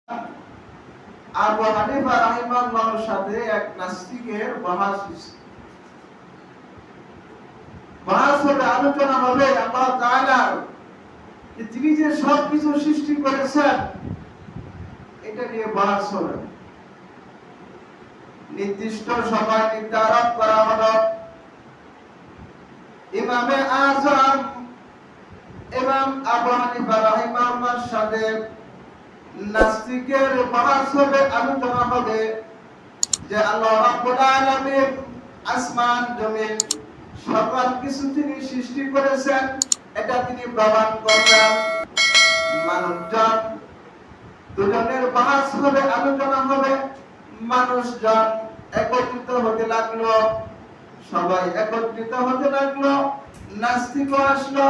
আবু হানিফা রাহিমাহুল্লাহর সাথে এক নাস্তিকের বহাস হবে, আলোচনা হবে আল্লাহ তাআলার তিনি যে সবকিছু সৃষ্টি করেছেন এটা নিয়ে বহাস হবে। নির্দিষ্ট সময় নির্ধারণ করা হলো। ইমামে আযম ইমাম আবু হানিফা রাহিমাহুল্লাহর সাথে নাস্তিকের বহাস হবে, আলোচনা হবে যে আল্লাহ রাব্বুল আলামিন আসমান জমিন সকল কিছু তিনি সৃষ্টি করেছেন, এটা তিনি প্রমাণ করবেন। মানুষজন দুজনের বহাস হবে, আলোচনা হবে। মানুষজন একত্রিত হতে লাগলো, সবাই একত্রিত হতে লাগলো। নাস্তিকও আসলো,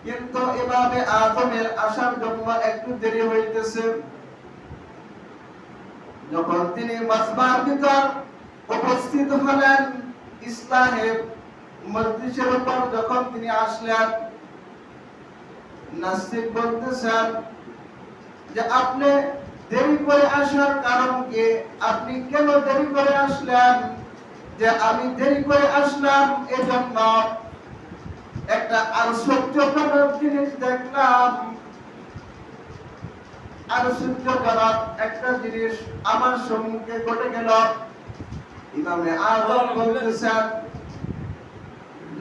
কিন্তু ইমামে আযমের আসার জন্য একটু দেরি হইতেছে। যখন তিনি মাজমার ভিতর উপস্থিত হলেন, ইসলামের মজলিসের উপর যখন তিনি আসলেন, নাস্তিক বলতেছেন যে আপনি দেরি করে আসার কারণ কি? আপনি কেন দেরি করে আসলেন? যে আমি দেরি করে আসলাম এজন্য একটা আশ্চর্যজনক জিনিস দেখলাম, আশ্চর্যজনক একটা জিনিস আমার সম্মুখে ঘটে গেল। ইমামে আযম বলতেছেন,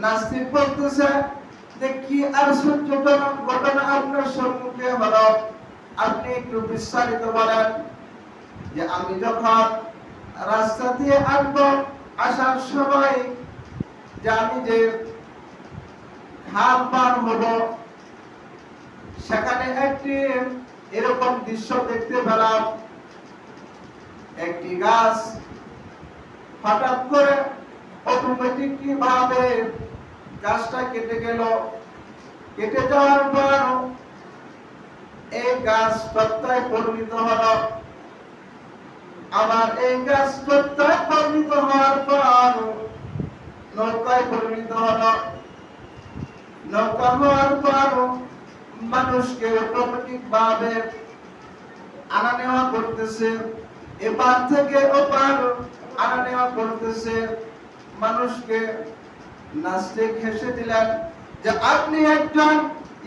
নাস্তিক বলতেছে যে কি আশ্চর্যজনক ঘটনা আপনার সম্মুখে হলো, আপনি একটু বিস্তারিত বলেন। যে আমি যখন রাস্তা দিয়ে আসবো, আসার সময় যে আমি যে খাল পার হব, সেখানে একটি এরকম দৃশ্য দেখতে পেলাম। একটি গাছ হঠাৎ করে অটোমেটিকলি ভাবে গাছটা কেটে গেল। কেটে যাওয়ার পর এই গাছ তক্তায় পরিণত হলো। আবার এই গাছ তক্তায় পরিণত হওয়ার পর নৌকায় পরিণত হলো। নৌকা হওয়ার পর মানুষকে অটোমেটিক ভাবে আনা নেওয়া করতেছে, এপার থেকে ওপার আনা নেওয়া করতেছে মানুষকে। নাস্তিক হেসে দিলেন যে আপনি একজন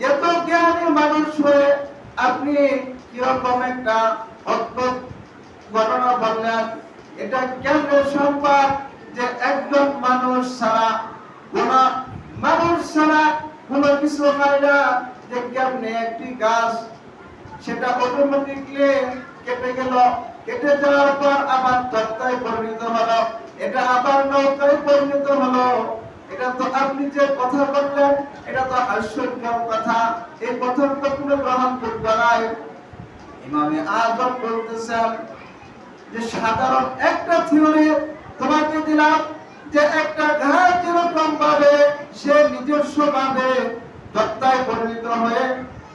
এত জ্ঞানী মানুষ হয়ে আপনি কিরকম একটা অদ্ভুত ঘটনা বললেন। এটা কেমনে সম্ভব যে একজন মানুষ ছাড়া কোনো কিছু হয় না? যে কেমনে একটি গাছ সেটা অটোমেটিকলি কেটে গেল, কেটে যাওয়ার পর আবার তক্তায় পরিণত হলো, এটা আবার নৌকায় পরিণত হলো। এটা তো আপনি যে কথা বললেন এটা তো হাস্যকর কথা, এই কথার তো কোনো গ্রহণযোগ্য নয়। ইমামে আযম বলতেছেন যে সাধারণ একটা থিওরি তোমাকে দিলাম, যে একটা গাছ যেরকম ভাবে সে নিজস্ব ভাবে তক্তায় পরিণত হয়ে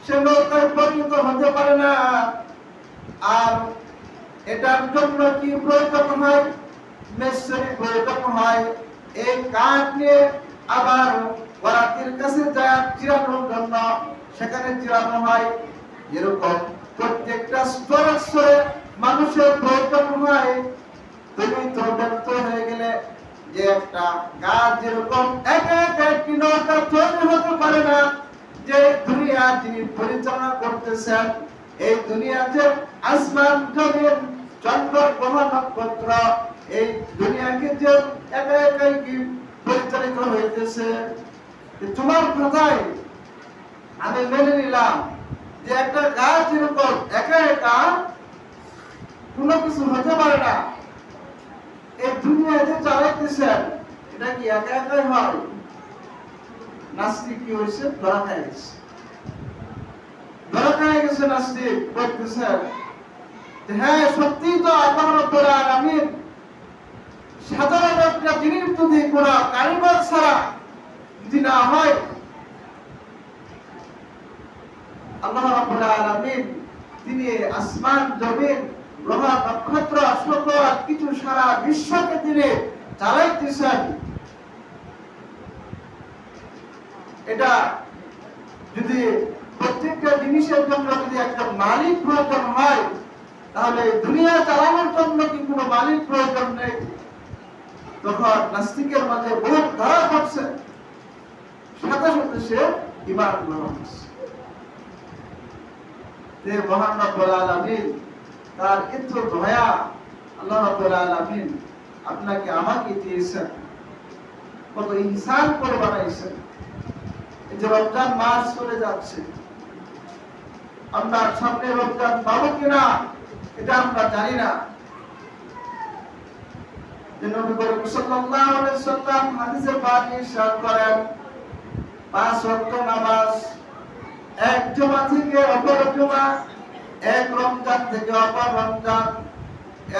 সে নৌকায় পরিণত হতে পারে না। আর এটার জন্য কি প্রয়োজন হয়? মেশিনের প্রয়োজন হয়। এই কাঠ নিয়ে আবার ওরাতির কাছে যায় চিরানোর জন্য, সেখানে চিরানো হয়। এরকম প্রত্যেকটা স্তরে স্তরে মানুষের প্রয়োজন হয়। তুমি তো ব্যর্থ হয়ে গেলে যে একটা গাছ যেরকম একা একা একটি নৌকা তৈরি হতে পারে না, যে দুনিয়া যিনি পরিচালনা করতেছেন, এই দুনিয়াতে আসমান জমিন চন্দ্র গ্রহ নক্ষত্র, এই দুনিয়াকে যে একা একাই কি পরিচালিত হইতেছে। তোমার কথাই আমি মেনে নিলাম যে একটা গাছ যেরকম একা একা কোনো কিছু হতে পারে না, এই দুনিয়া যে চালাইতেছেন এটা কি একা একাই হয়? নাস্তিক কি হয়েছে? ধরা খায় গেছে, ধরা খায় গেছে। নাস্তিক বলতেছেন হ্যাঁ সত্যি তো আল্লাহ রাব্বুল আলামিন সাধারণ একটা জিনিস যদি কোন কারিগর ছাড়া যদি না হয়, আল্লাহ রাব্বুল আলামিন তিনি আসমান জমিন গ্রহ নক্ষত্র সকল কিছু সারা বিশ্বকে তিনি চালাইতেছেন। এটা যদি প্রত্যেকটা জিনিসের জন্য যদি একটা মালিক প্রয়োজন হয়, তাহলে দুনিয়া চালানোর জন্য কি কোনো মালিক প্রয়োজন নেই? তখন নাস্তিকের মাঝে বহুত ধরা পড়ছে, সাথে সাথে সে ঈমান গ্রহণ করছে। যে মহান রব্বুল আলামিন তার এত দয়া, আল্লাহ রাব্বুল আলামিন আপনাকে আমাকে দিয়েছেন, কত ইহসান করে বানাইছেন। এই যে রমজান মাস চলে যাচ্ছে, আমরা সামনে রমজান পাবো কিনা এটা আমরা জানি না। যে নবী করিম সাল্লাল্লাহু আলাইহি ওয়াসাল্লাম হাদিসে পাক ইরশাদ করেন, 5 ওয়াক্ত নামাজ এক জুমা থেকে অপর জুমা, এক রমজান থেকে অপর রমজান,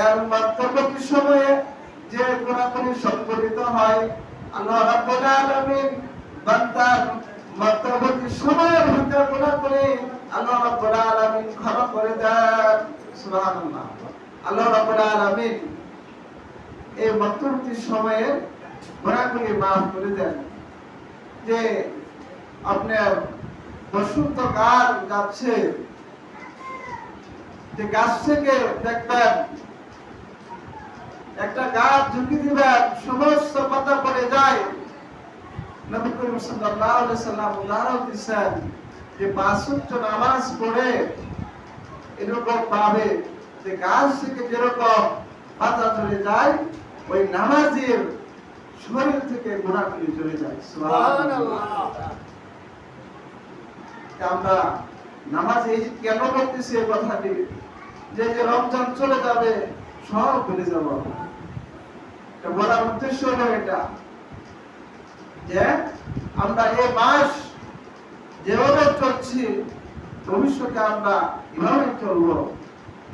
এর মধ্যবর্তী সময়ে যে গুনাহগুলি সংঘটিত হয়, আল্লাহ রাব্বুল আলামিন বান্দার মধ্যবর্তী সময়ের ভিতর গুনাহগুলি আল্লাহ রাব্বুল আলামিন ক্ষমা করে দেন। সুবহানাল্লাহ। আল্লাহ রাব্বুল আলামিন এই মধ্যবর্তী সময়ে গুনাহগুলি মাফ করে দেন। যে আপনার বসন্তকাল যাচ্ছে, যে গাছ থেকে দেখবেন একটা গাছ ঝুঁকি দিবেন, সমস্ত পাতা পড়ে যায়। নবী করিম সাল্লাল্লাহু আলাইহি ওয়াসাল্লাম উদাহরণ দিয়েছেন যে 5 ওয়াক্ত নামাজ পড়ে এরকম ভাবে যে গাছ থেকে যেরকম পাতা চলে যায়, ওই নামাজের শরীর থেকে গুনাহগুলি চলে যায়। সুবহানাল্লাহ। আমরা নামাজ এই কেন করতেছি এই কথাটি, যে রমজান চলে যাবে সব ভুলে যাব। এটা বলার উদ্দেশ্য হলো এটা, যে আমরা এই মাস যেভাবে চলছি ভবিষ্যতে আমরা এভাবে চলবো।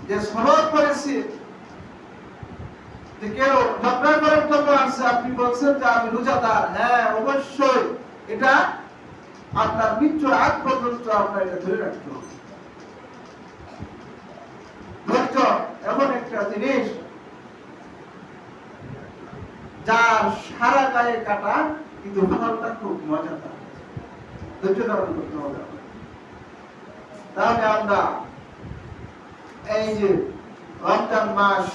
যে সনদ করেছি, যে কেউ ঝগড়া করার জন্য আসছে, আপনি বলছেন যে আমি রোজাদার, হ্যাঁ অবশ্যই এটা আপনার মৃত্যুর আগ পর্যন্ত আপনার এটা ধরে রাখতে হবে। ধৈর্য এমন একটা জিনিস যার সারা গায়ে কাটা, কিন্তু ফলটা খুব মজাদার। ধৈর্য ধারণ করতে হবে। তাহলে আমরা এই যে রমজান মাস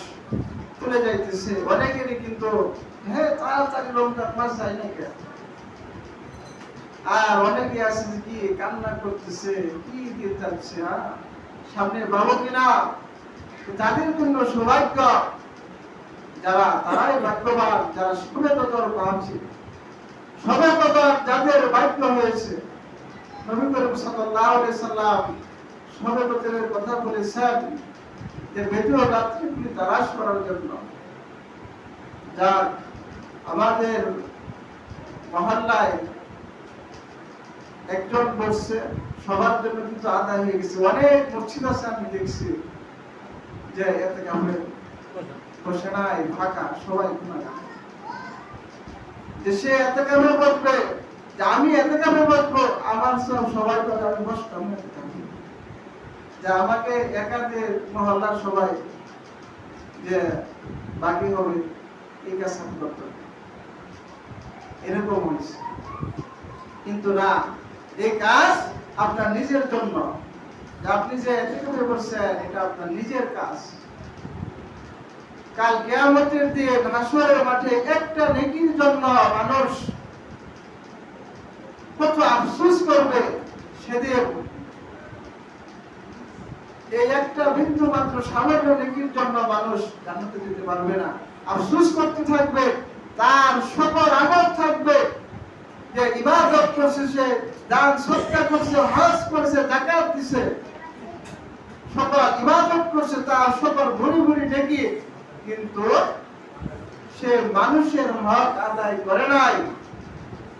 চলে যাইতেছে, অনেকেরই কিন্তু হ্যাঁ তাড়াতাড়ি রমজান মাস যায় না কেন, আর অনেকে আছে কি কান্না করতেছে, কি দিয়ে যাচ্ছে, সামনে পাবো কিনা। তাদের জন্য সৌভাগ্য যারা, তারাই ভাগ্যবান যারা শুনে কদর পাচ্ছে, সবে কদর যাদের ভাগ্য হয়েছে। নবী করিম সাল্লাল্লাহু আলাইহি ওয়াসাল্লাম সবে কদরের কথা বলেছেন যে বেজো রাত্রিগুলি তালাশ করার জন্য। যার আমাদের মহল্লায় একজন বসছে, সবার জন্য কিন্তু আদায় হয়ে গেছে। অনেক মসজিদ আছে আমি দেখছি যে এতে কামে বসে নাই, ফাঁকা, সবাই গুনাহগার। যে সে এতে কামে বসবে, যে আমি এতে কামে বসবো, আমার সব সবাই করে আমি বসতাম না, যে আমাকে একাতে মহল্লার সবাই যে বাকি হবে এই কাজ করতে হবে, এরকম হয়েছে। কিন্তু না, এই কাজ আপনার নিজের জন্য, আপনি যে এতে করছেন এটা আপনার নিজের কাজ। কাল কিয়ামতের দিন হাসরের মাঠে একটা নেকির জন্য মানুষ কত আফসোস করবে। সেদিন এই একটা বিন্দু মাত্র সামান্য নেকির জন্য মানুষ জান্নাতে যেতে পারবে না, আফসোস করতে থাকবে। তার সকল আমল থাকবে, যে ইবাদত করছে, সে দান সদকা করছে, হজ করছে, যাকাত দিছে, সকল ইবাদত করছে, তার সকল ভুরি ভুরি নেকি, কিন্তু সে মানুষের হক আদায় করে নাই,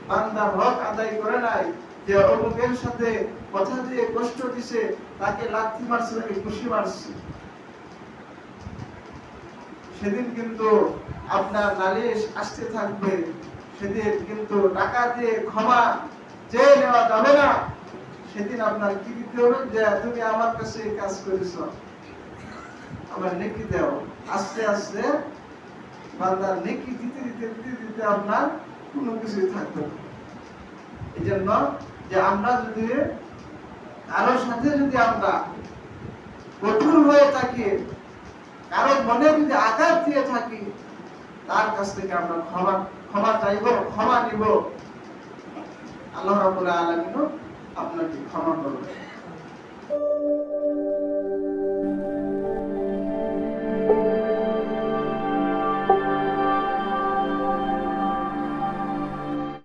বান্দার হক আদায় করে নাই। যে অমুকের সাথে কথা দিয়ে কষ্ট দিছে, তাকে লাথি মারছে, তাকে খুশি মারছে, সেদিন কিন্তু আপনার নালিশ আসতে থাকবে। সেদিন কিন্তু টাকা দিয়ে ক্ষমা চেয়ে নেওয়া যাবে না। সেদিন আপনার কি দিতে হবে, যে তুমি আমার কাছে এই কাজ করেছ, আমার নেকি দাও। আস্তে আস্তে বান্দার নেকি দিতে দিতে দিতে দিতে আপনার কোনো কিছুই থাকবে না। এই জন্য যে আমরা যদি কারোর সাথে যদি আমরা কঠোর হয়ে থাকি, কারণ মনে যদি আঘাত দিয়ে থাকি, তার কাছ থেকে আমরা ক্ষমা চাইব, ক্ষমা নিব। আল্লাহ রাব্বুল আলামিন আপনাকে ক্ষমা করবেন।